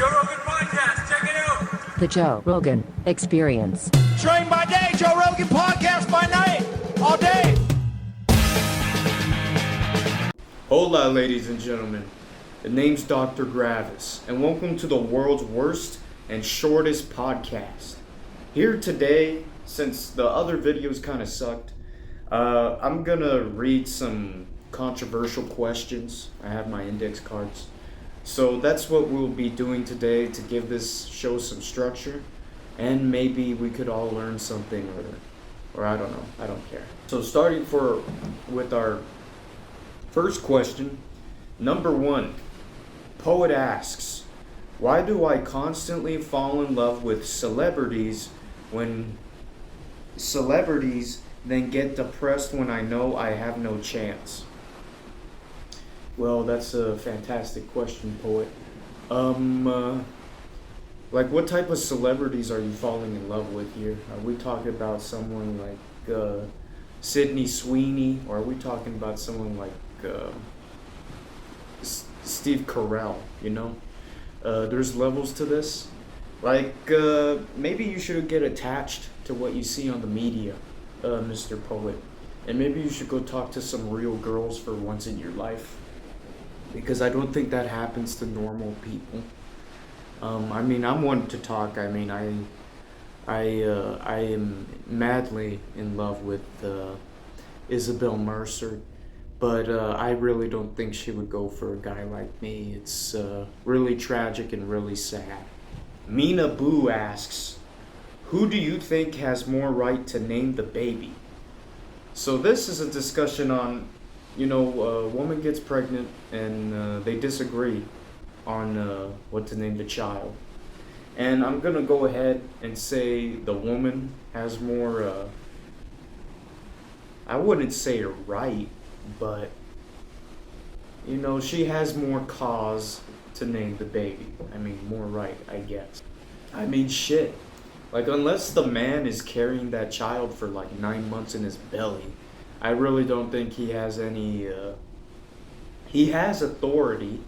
Joe Rogan Podcast. Check it out. The Joe Rogan Experience. Train by day, Joe Rogan Podcast by night, all day. Hola, ladies and gentlemen. The name's Dr.Gravis, and welcome to the world's worst and shortest podcast. Here today, since the other videos kind of sucked, I'm gonna read some controversial questions. I have my index cards. So that's what we'll be doing today to give this show some structure, and maybe we could all learn something, or I don't know, I don't care. So starting with our first question, number 1, Poet asks, why do I constantly fall in love with celebrities when celebrities then get depressed when I know I have no chance? Well, that's a fantastic question, Poet. Like, what type of celebrities are you falling in love with here? Are we talking about someone like Sydney Sweeney, or are we talking about someone like Steve Carell? You know, there's levels to this. Like, maybe you should get attached to what you see on the media, Mr. Poet, and maybe you should go talk to some real girls for once in your life. Because I don't think that happens to normal people. I mean, I'm one to talk. I mean, I am madly in love with Isabel Mercer, but I really don't think she would go for a guy like me. It's really tragic and really sad. Mina Boo asks, who do you think has more right to name the baby? So this is a discussion on, you know, a woman gets pregnant and they disagree on what to name the child. And I'm going to go ahead and say the woman has more, I wouldn't say a right, but, you know, she has more cause to name the baby. I mean, more right, I guess. I mean, shit. Like, unless the man is carrying that child for like 9 months in his belly, I really don't think he has any, he has authority,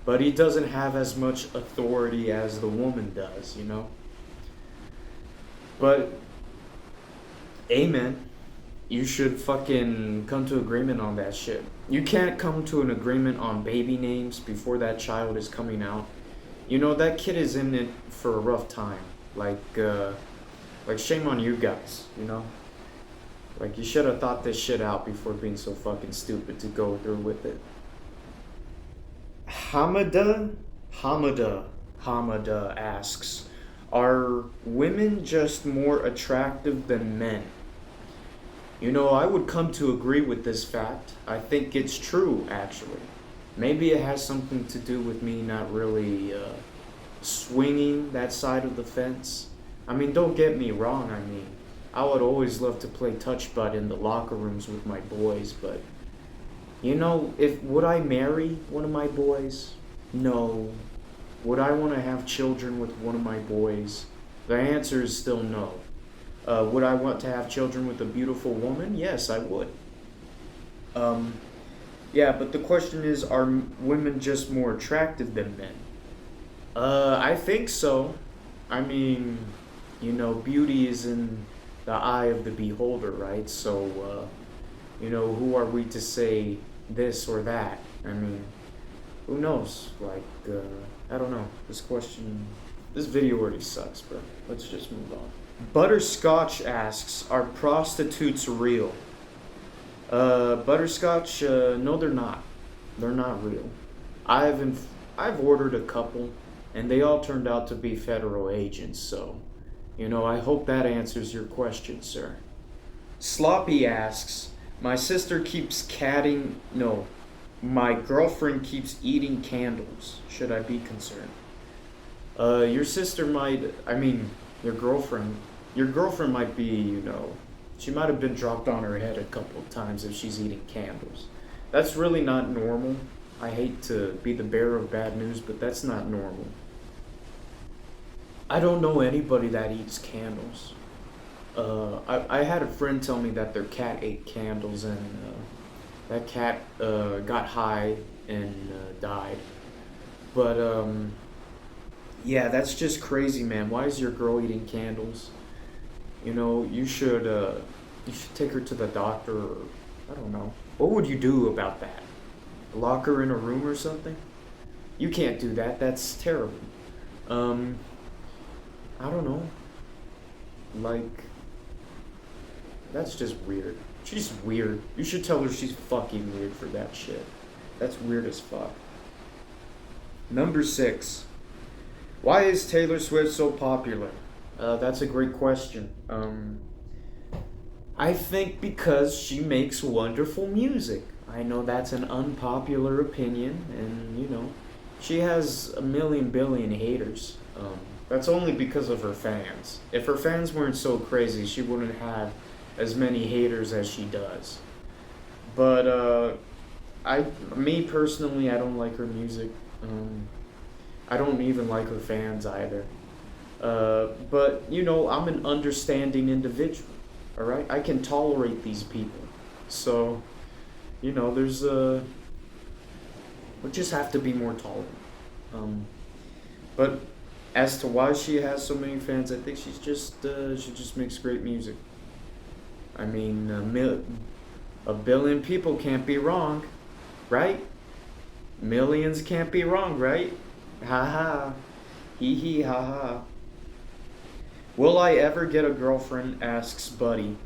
but he doesn't have as much authority as the woman does, you know? But, amen, you should fucking come to agreement on that shit. You can't come to an agreement on baby names before that child is coming out. You know, that kid is in it for a rough time. Like shame on you guys, you know? Like, you should have thought this shit out before being so fucking stupid to go through with it. Hamada asks, are women just more attractive than men? You know, I would come to agree with this fact. I think it's true, actually. Maybe it has something to do with me not really swinging that side of the fence. I mean, don't get me wrong, I mean, I would always love to play touch butt in the locker rooms with my boys, but, you know, would I marry one of my boys? No. Would I want to have children with one of my boys? The answer is still no. Would I want to have children with a beautiful woman? Yes, I would. Yeah, but the question is, are women just more attractive than men? I think so. I mean, you know, beauty is in the eye of the beholder, right? So, you know, who are we to say this or that? I mean, who knows? Like, I don't know. This video already sucks, bro. Let's just move on. Butterscotch asks, are prostitutes real? Butterscotch, no, they're not. They're not real. I've ordered a couple, and they all turned out to be federal agents, so, you know, I hope that answers your question, sir. Sloppy asks, my girlfriend keeps eating candles. Should I be concerned? Your sister your girlfriend might be, you know, she might have been dropped on her head a couple of times if she's eating candles. That's really not normal. I hate to be the bearer of bad news, but that's not normal. I don't know anybody that eats candles. I had a friend tell me that their cat ate candles and that cat got high and died. But Yeah, that's just crazy, man. Why is your girl eating candles? You should take her to the doctor, or I don't know. What would you do about that? Lock her in a room or something? You can't do that. That's terrible. Um, I don't know. Like, that's just weird. She's weird. You should tell her she's fucking weird for that shit. That's weird as fuck. Number 6. Why is Taylor Swift so popular? That's a great question. I think because she makes wonderful music. I know that's an unpopular opinion, and she has a million billion haters. That's only because of her fans. If her fans weren't so crazy, she wouldn't have as many haters as she does. But me personally, I don't like her music. I don't even like her fans either. But I'm an understanding individual. All right, I can tolerate these people. So, there's we just have to be more tolerant. But as to why she has so many fans, I think she just makes great music. I mean, a billion people can't be wrong, right? Millions can't be wrong, right? Ha ha. Hee hee ha ha. Will I ever get a girlfriend? Asks Buddy.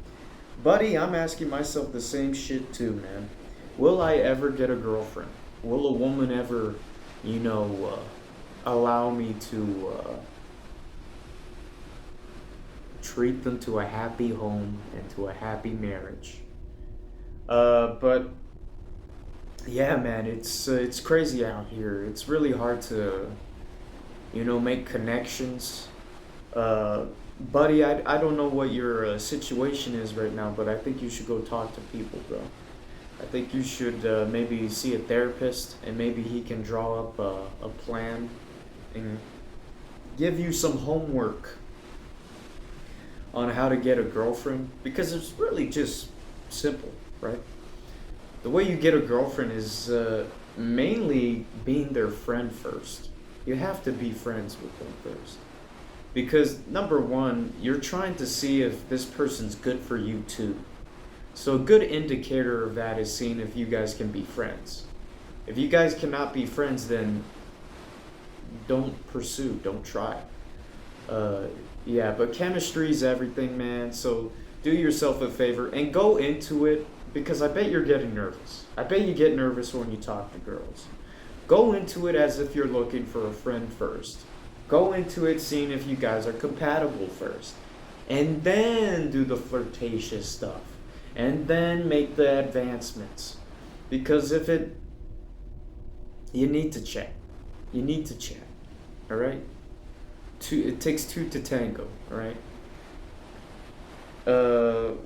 Buddy, I'm asking myself the same shit too, man. Will I ever get a girlfriend? Will a woman ever, allow me to treat them to a happy home and to a happy marriage? But yeah, man, it's crazy out here. It's really hard to, make connections. Buddy, I don't know what your situation is right now, but I think you should go talk to people, bro. I think you should maybe see a therapist, and maybe he can draw up a plan and give you some homework on how to get a girlfriend, because it's really just simple, right? The way you get a girlfriend is mainly being their friend first. You have to be friends with them first. Because, number one, you're trying to see if this person's good for you too. So a good indicator of that is seeing if you guys can be friends. If you guys cannot be friends, then don't pursue, don't try. Yeah, but chemistry is everything, man. So do yourself a favor and go into it, because I bet you're getting nervous. I bet you get nervous when you talk to girls. Go into it as if you're looking for a friend first. Go into it seeing if you guys are compatible first. And then do the flirtatious stuff. And then make the advancements. Because you need to chat. You need to chat. Alright? It takes two to tango. Alright?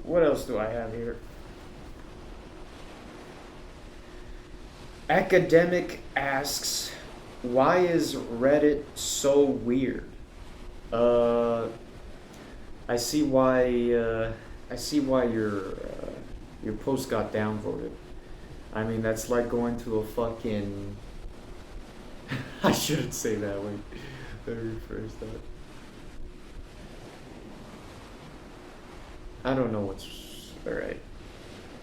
What else do I have here? Academic asks, why is Reddit so weird? I see why your post got downvoted. I mean, that's like going to a fucking I shouldn't say that. Wait, let me rephrase that. I don't know what's alright.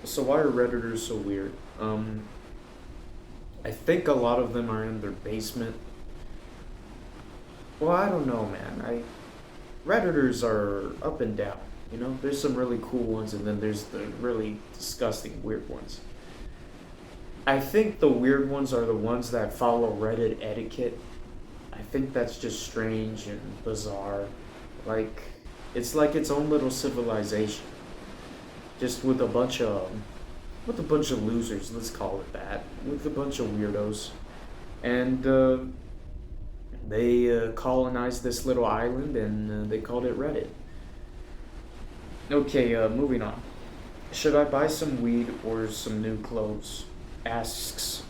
So why are Redditors so weird? I think a lot of them are in their basement. Well, I don't know, man. Redditors are up and down. There's some really cool ones, and then there's the really disgusting weird ones. I think the weird ones are the ones that follow Reddit etiquette. I think that's just strange and bizarre. It's like its own little civilization. Just with a bunch of losers, let's call it that. With a bunch of weirdos. And they colonized this little island, and they called it Reddit. Okay, moving on. Should I buy some weed or some new clothes? Asks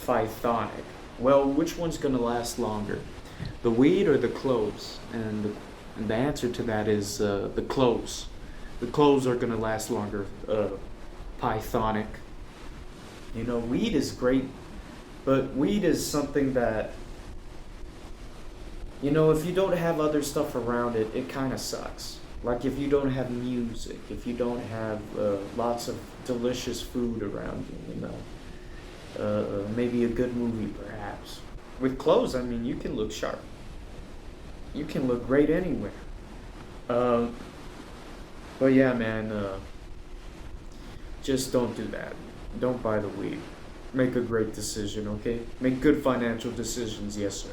Pythonic. Well, which one's gonna last longer? The weed or the clothes? And the answer to that is the clothes. The clothes are gonna last longer. Pythonic. Weed is great, but weed is something that You know, if you don't have other stuff around it, it kind of sucks. Like if you don't have music, if you don't have lots of delicious food around you, you know, maybe a good movie perhaps. With clothes, I mean, you can look sharp. You can look great anywhere. But yeah, man, just don't do that. Don't buy the weed. Make a great decision, okay? Make good financial decisions, yes, sir.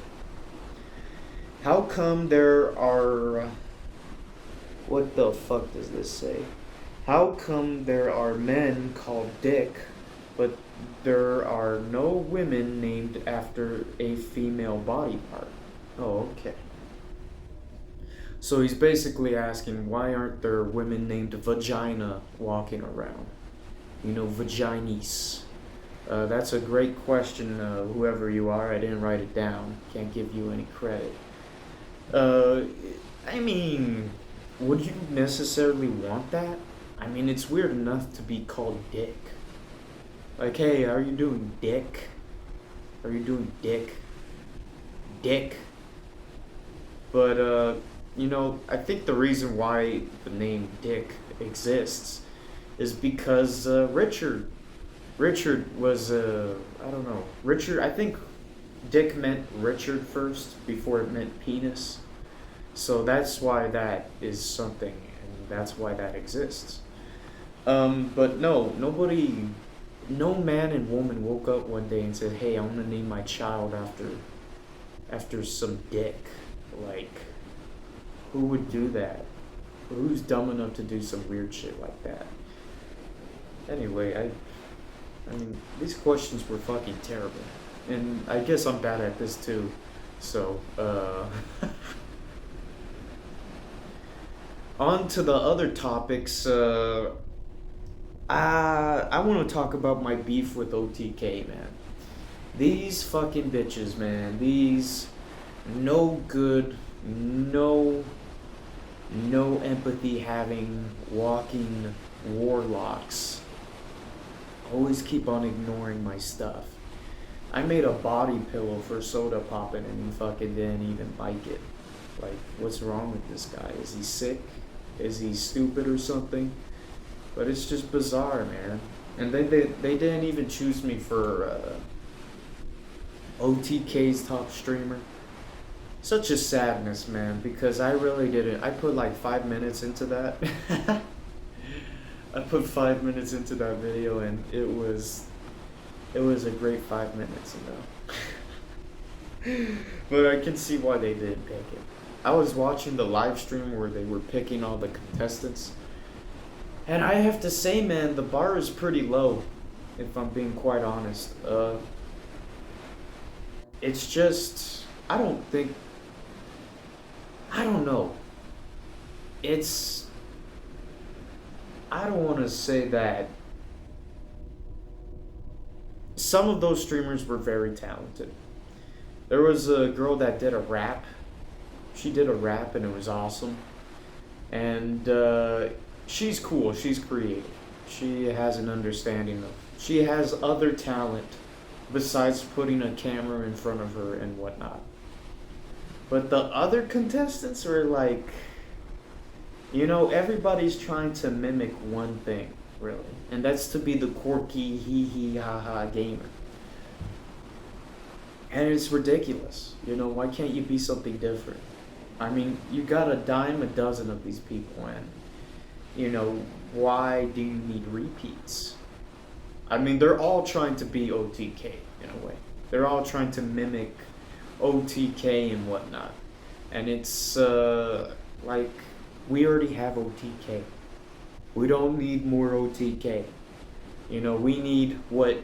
How come there are... What the fuck does this say? How come there are men called Dick, but there are no women named after a female body part? Oh, okay. So he's basically asking, why aren't there women named Vagina walking around? You know, vaginis. That's a great question, whoever you are. I didn't write it down. Can't give you any credit. I mean, would you necessarily want that? I mean, it's weird enough to be called Dick. Like, hey, how are you doing, Dick? How are you doing, Dick? Dick. But, you know, I think the reason why the name Dick exists is because Richard was, I don't know. I think Dick meant Richard first before it meant penis. So that's why that is something, and that's why that exists. But no man and woman woke up one day and said, hey, I'm gonna name my child after some dick. Like, who would do that? Who's dumb enough to do some weird shit like that? Anyway, I mean, these questions were fucking terrible. And I guess I'm bad at this too. So, on to the other topics. I want to talk about my beef with OTK, man. These fucking bitches, man. These no good, no empathy having walking warlocks always keep on ignoring my stuff. I made a body pillow for Soda Poppin' and he fucking didn't even like it. Like, what's wrong with this guy? Is he sick? Is he stupid or something? But it's just bizarre, man. And they didn't even choose me for OTK's top streamer. Such a sadness, man, because I really didn't. I put like 5 minutes into that. I put 5 minutes into that video and it was a great 5 minutes, you know. But I can see why they didn't pick it. I was watching the live stream where they were picking all the contestants. And I have to say, man, the bar is pretty low, if I'm being quite honest. It's just, I don't know. I don't want to say that. Some of those streamers were very talented. There was a girl that did a rap. She did a rap and it was awesome. And she's cool. She's creative. She has an understanding of... She has other talent besides putting a camera in front of her and whatnot. But the other contestants were like... You know, everybody's trying to mimic one thing, really. And that's to be the quirky, hee-hee, ha-ha gamer. And it's ridiculous. You know, why can't you be something different? I mean, you got a dime a dozen of these people, and, you know, why do you need repeats? I mean, they're all trying to be OTK, in a way. They're all trying to mimic OTK and whatnot. And it's, like... We already have OTK. We don't need more OTK. You know, we need what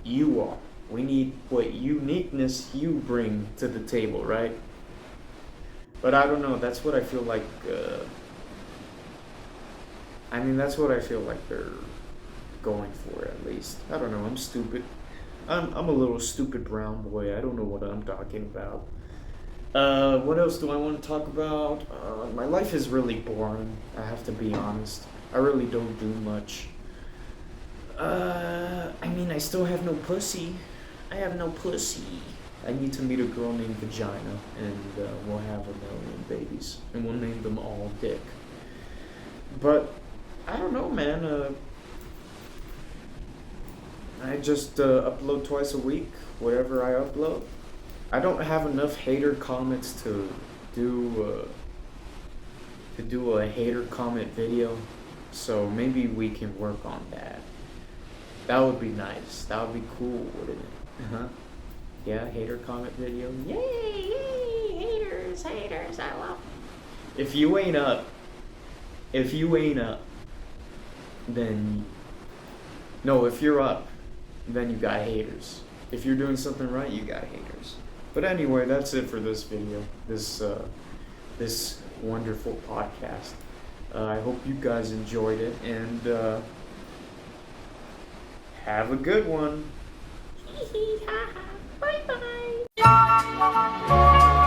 you are. We need what uniqueness you bring to the table, right? But I don't know, that's what I feel like, I mean, that's what I feel like they're going for, at least. I don't know, I'm stupid. I'm a little stupid brown boy. I don't know what I'm talking about. What else do I want to talk about? My life is really boring, I have to be honest. I really don't do much. I mean, I still have no pussy. I have no pussy. I need to meet a girl named Vagina, and we'll have 1,000,000 babies, and we'll name them all Dick. But I don't know, man. I just upload twice a week, whatever I upload. I don't have enough hater comments to do a hater comment video, so maybe we can work on that. That would be nice. That would be cool, wouldn't it? Yeah, hater comment video. Yay, haters, I love them. If you ain't up, then no, if you're up, then you got haters. If you're doing something right, you got haters. But anyway, that's it for this video. This wonderful podcast. I hope you guys enjoyed it, and have a good one. Bye bye.